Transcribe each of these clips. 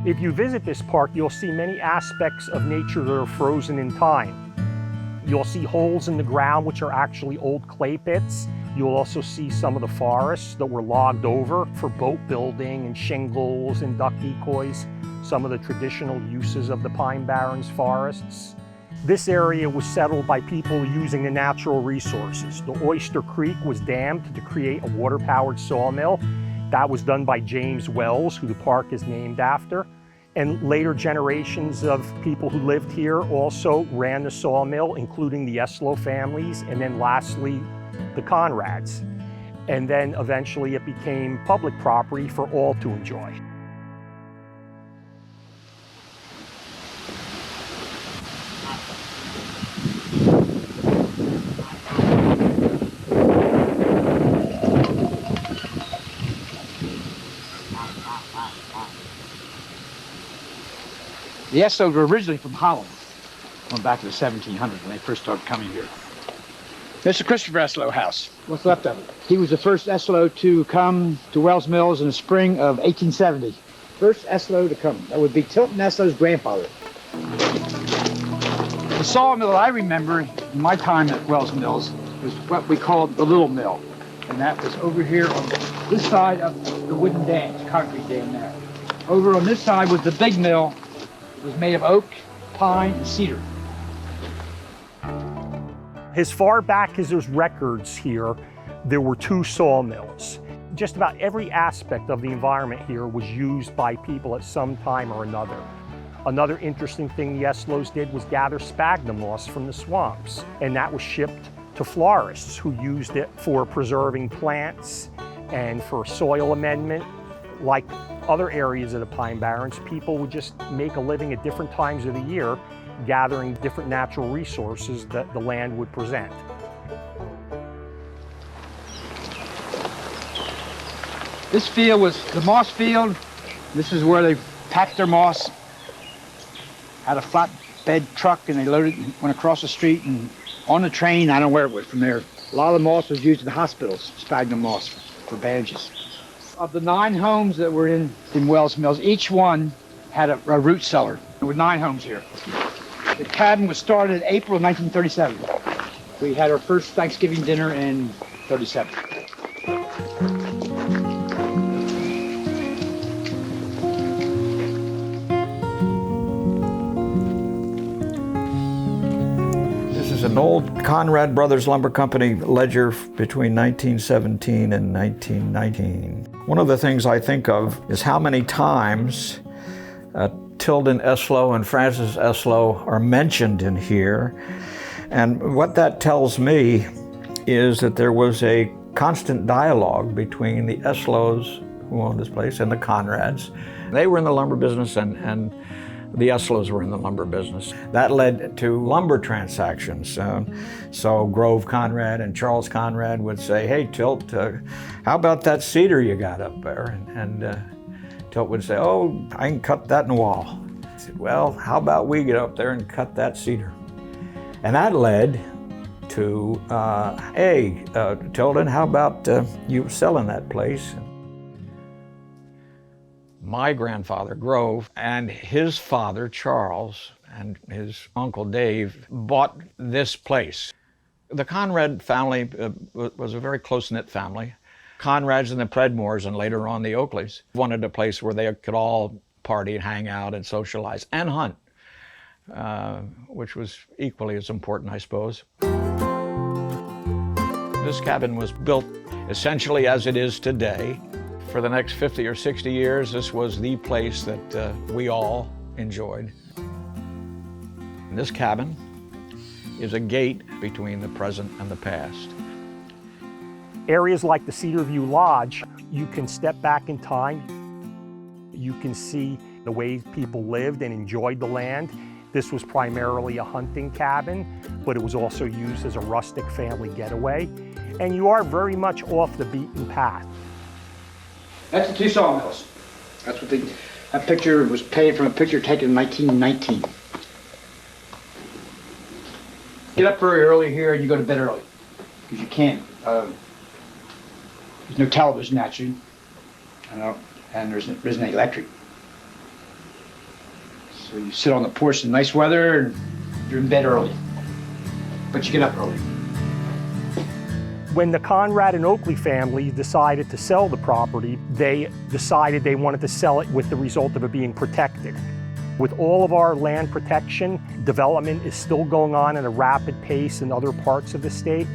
If you visit this park, you'll see many aspects of nature that are frozen in time. You'll see holes in the ground, which are actually old clay pits. You'll also see some of the forests that were logged over for boat building and shingles and duck decoys, some of the traditional uses of the Pine Barrens forests. This area was settled by people using the natural resources. The Oyster Creek was dammed to create a water-powered sawmill. That was done by James Wells, who the park is named after. And later generations of people who lived here also ran the sawmill, including the ESTLOW families, and then lastly, the Conrads. And then eventually it became public property for all to enjoy. The ESTLOW'S were originally from Holland, going back to the 1700s when they first started coming here. Mr. Christopher ESTLOW house, what's left of it. He was the first ESTLOW to come to Wells Mills in the spring of 1870. First ESTLOW to come. That would be Tilton ESTLOW'S grandfather. The sawmill that I remember in my time at Wells Mills was what we called the Little Mill. And that was over here on this side of the wooden dam, concrete dam there. Over on this side was the big mill. It was made of oak, pine, and cedar. As far back as there's records here, there were 2 sawmills. Just about every aspect of the environment here was used by people at some time or another. Another interesting thing the ESTLOW'S did was gather sphagnum moss from the swamps, and that was shipped to florists who used it for preserving plants and for soil amendment. Like other areas of the Pine Barrens, people would just make a living at different times of the year, gathering different natural resources that the land would present. This field was the moss field. This is where they packed their moss. Had a flatbed truck and they loaded it, went across the street and on the train, I don't know where it was from there. A lot of the moss was used in the hospitals, sphagnum moss for bandages. Of the 9 homes that were in Wells Mills, each one had a root cellar. There were 9 homes here. The cabin was started in April of 1937. We had our first Thanksgiving dinner in 37. This is an old Conrad Brothers Lumber Company ledger between 1917 and 1919. One of the things I think of is how many times Tilden ESTLOW and Francis ESTLOW are mentioned in here. And what that tells me is that there was a constant dialogue between the ESTLOW'S, who owned this place, and the Conrads. They were in the lumber business and the ESTLOW'S were in the lumber business. That led to lumber transactions. So Grove Conrad and Charles Conrad would say, "Hey, Tilt, how about that cedar you got up there?" And Tilt would say, "Oh, I can cut that in the wall." I said, "Well, how about we get up there and cut that cedar?" And that led to, "Hey, Tilden, how about you selling that place?" My grandfather, Grove, and his father, Charles, and his uncle, Dave, bought this place. The Conrad family was a very close-knit family. Conrads and the Predmores, and later on the Oakleys, wanted a place where they could all party and hang out and socialize and hunt, which was equally as important, I suppose. This cabin was built essentially as it is today. For the next 50 or 60 years, this was the place that we all enjoyed. And this cabin is a gate between the present and the past. Areas like the Cedar View Lodge, you can step back in time. You can see the way people lived and enjoyed the land. This was primarily a hunting cabin, but it was also used as a rustic family getaway. And you are very much off the beaten path. That's the 2 sawmills. That's what that picture was painted from a picture taken in 1919. Get up very early here and you go to bed early, because you can't. There's no television actually, and there isn't electric. So you sit on the porch in nice weather and you're in bed early. But you get up early. When the Conrad and Oakley family decided to sell the property, they decided they wanted to sell it with the result of it being protected. With all of our land protection, development is still going on at a rapid pace in other parts of the state.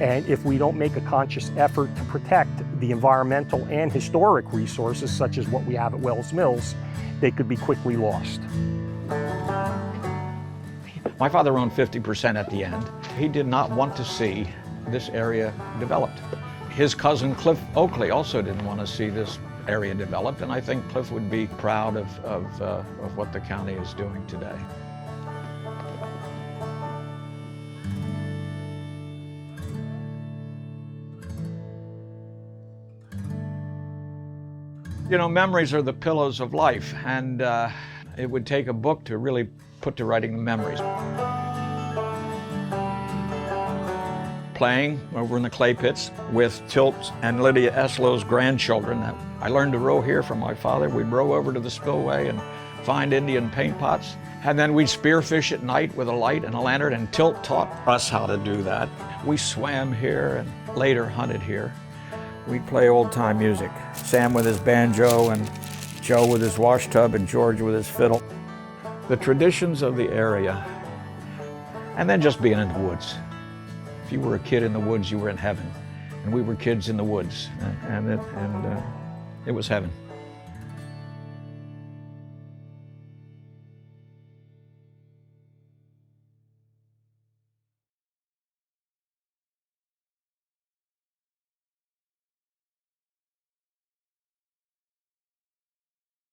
And if we don't make a conscious effort to protect the environmental and historic resources, such as what we have at Wells Mills, they could be quickly lost. My father owned 50% at the end. He did not want to see this area developed. His cousin Cliff Oakley also didn't want to see this area developed, and I think Cliff would be proud of what the county is doing today. You know, memories are the pillows of life, and it would take a book to really put to writing the memories. Playing over in the clay pits with Tilt and Lydia ESTLOW'S grandchildren. I learned to row here from my father. We'd row over to the spillway and find Indian paint pots. And then we'd spearfish at night with a light and a lantern, and Tilt taught us how to do that. We swam here and later hunted here. We'd play old-time music. Sam with his banjo and Joe with his wash tub and George with his fiddle. The traditions of the area, and then just being in the woods. If you were a kid in the woods, you were in heaven. And we were kids in the woods, and it was heaven.